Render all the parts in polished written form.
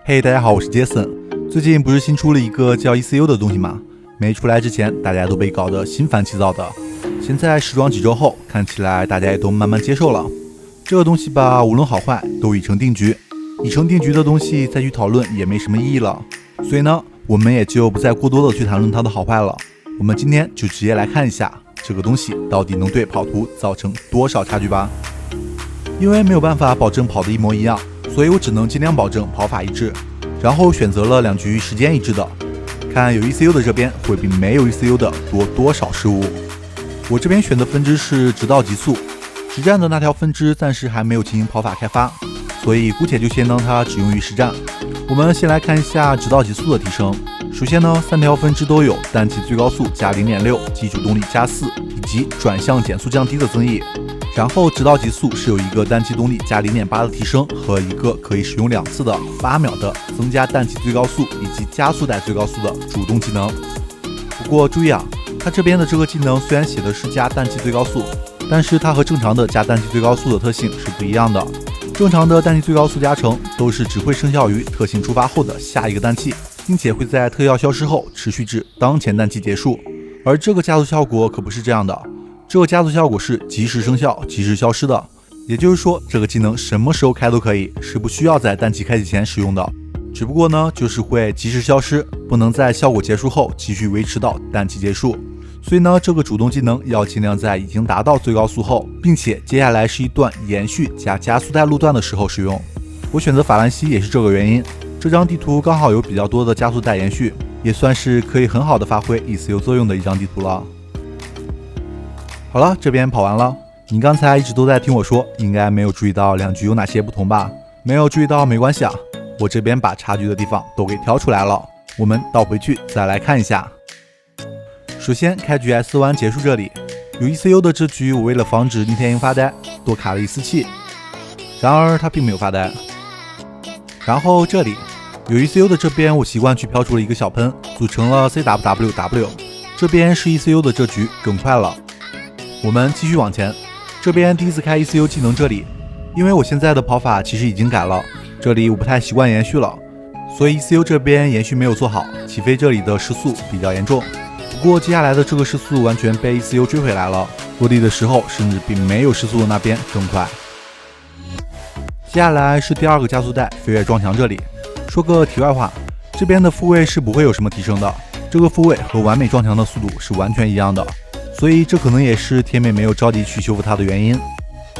嘿，大家好，我是杰森。最近不是新出了一个叫 ECU 的东西吗？没出来之前，大家都被搞得心烦气躁的。现在试装几周后，看起来大家也都慢慢接受了。这个东西吧，无论好坏，都已成定局。已成定局的东西再去讨论也没什么意义了。所以呢，我们也就不再过多的去谈论它的好坏了。我们今天就直接来看一下这个东西到底能对跑图造成多少差距吧。因为没有办法保证跑得一模一样，所以我只能尽量保证跑法一致，然后选择了2局时间一致的，看有 ECU 的这边会比没有 ECU 的多多少失误。我这边选的分支是直道极速，实战的那条分支暂时还没有进行跑法开发，所以姑且就先当它只用于实战。我们先来看一下直道极速的提升。首先呢，3条分支都有单骑最高速加 0.6， 基础动力加4，以及转向减速降低的增益。然后直道极速是有一个单骑动力加 0.8 的提升和一个可以使用2次的8秒的增加单骑最高速以及加速带最高速的主动技能。不过注意啊，它这边的这个技能虽然写的是加单骑最高速，但是它和正常的加单骑最高速的特性是不一样的。正常的单骑最高速加成都是只会生效于特性触发后的下一个单骑，并且会在特效消失后持续至当前单骑结束。而这个加速效果可不是这样的，这个加速效果是即时生效即时消失的，也就是说这个技能什么时候开都可以，是不需要在单骑开启前使用的。只不过呢，就是会及时消失，不能在效果结束后继续维持到单骑结束。所以呢，这个主动技能要尽量在已经达到最高速后，并且接下来是一段延续加加速带路段的时候使用。我选择法兰西也是这个原因，这张地图刚好有比较多的加速带延续，也算是可以很好的发挥 ECU 作用的一张地图了。好了，这边跑完了。你刚才一直都在听我说，应该没有注意到2局有哪些不同吧？没有注意到没关系啊，我这边把差距的地方都给挑出来了。我们倒回去再来看一下。首先开局 S 弯结束这里，有 ECU 的这局我为了防止逆天鹰发呆，多卡了一丝气，然而他并没有发呆。然后这里有 ECU 的这边我习惯去飘出了一个小喷，组成了 CWWW， 这边是 ECU 的这局更快了。我们继续往前，这边第一次开 ECU 技能这里，因为我现在的跑法其实已经改了，这里我不太习惯延续了，所以 ECU 这边延续没有做好，起飞这里的失速比较严重。不过接下来的这个失速完全被 ECU 追回来了，落地的时候甚至比没有失速的那边更快。接下来是第2个加速带飞跃撞墙这里，说个题外话，这边的复位是不会有什么提升的，这个复位和完美撞墙的速度是完全一样的，所以这可能也是天美没有着急去修复它的原因。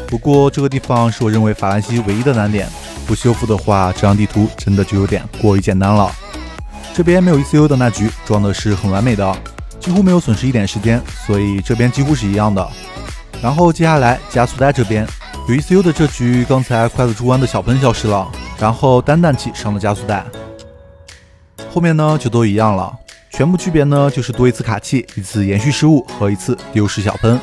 不过这个地方是我认为法兰西唯一的难点，不修复的话，这张地图真的就有点过于简单了。这边没有 ECU 的那局装的是很完美的，几乎没有损失一点时间，所以这边几乎是一样的。然后接下来加速带这边有 ECU 的这局，刚才快速出弯的小喷消失了，然后单氮气上了加速带。后面呢就都一样了，全部区别呢就是多一次卡气，一次延续失误和一次丢失小喷，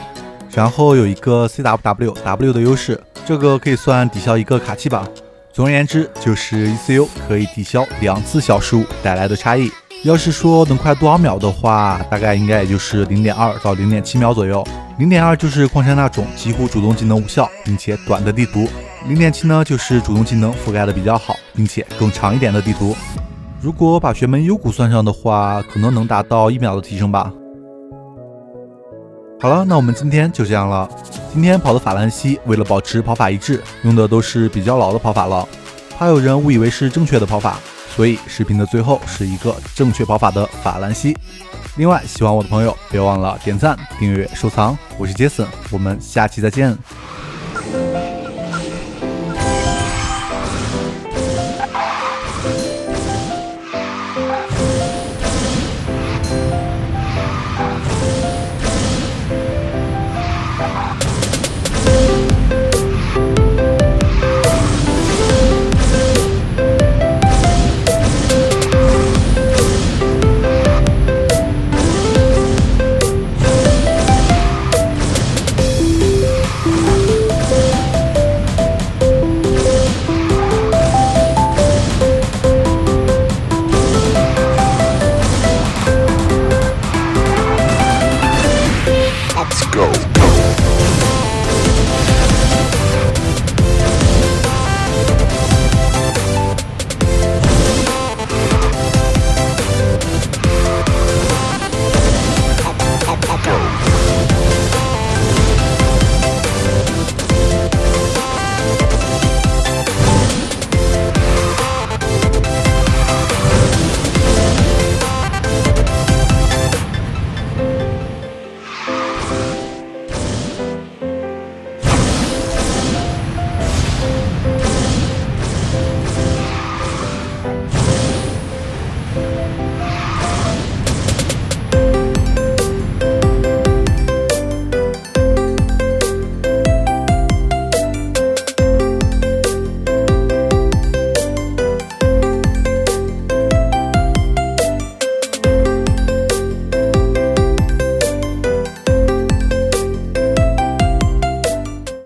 然后有一个 CWW 的优势，这个可以算抵消一个卡气吧。总而言之，就是 ECU 可以抵消2次小失误带来的差异。要是说能快多少秒的话，大概应该也就是 0.2 到 0.7 秒左右。0.2 就是矿山那种几乎主动技能无效并且短的地图， 0.7 呢就是主动技能覆盖的比较好并且更长一点的地图。如果把玄门幽谷算上的话，可能能达到1秒的提升吧。好了，那我们今天就这样了。今天跑的法兰西为了保持跑法一致，用的都是比较老的跑法了，怕有人误以为是正确的跑法，所以视频的最后是一个正确跑法的法兰西。另外喜欢我的朋友别忘了点赞、订阅、收藏。我是杰森，我们下期再见。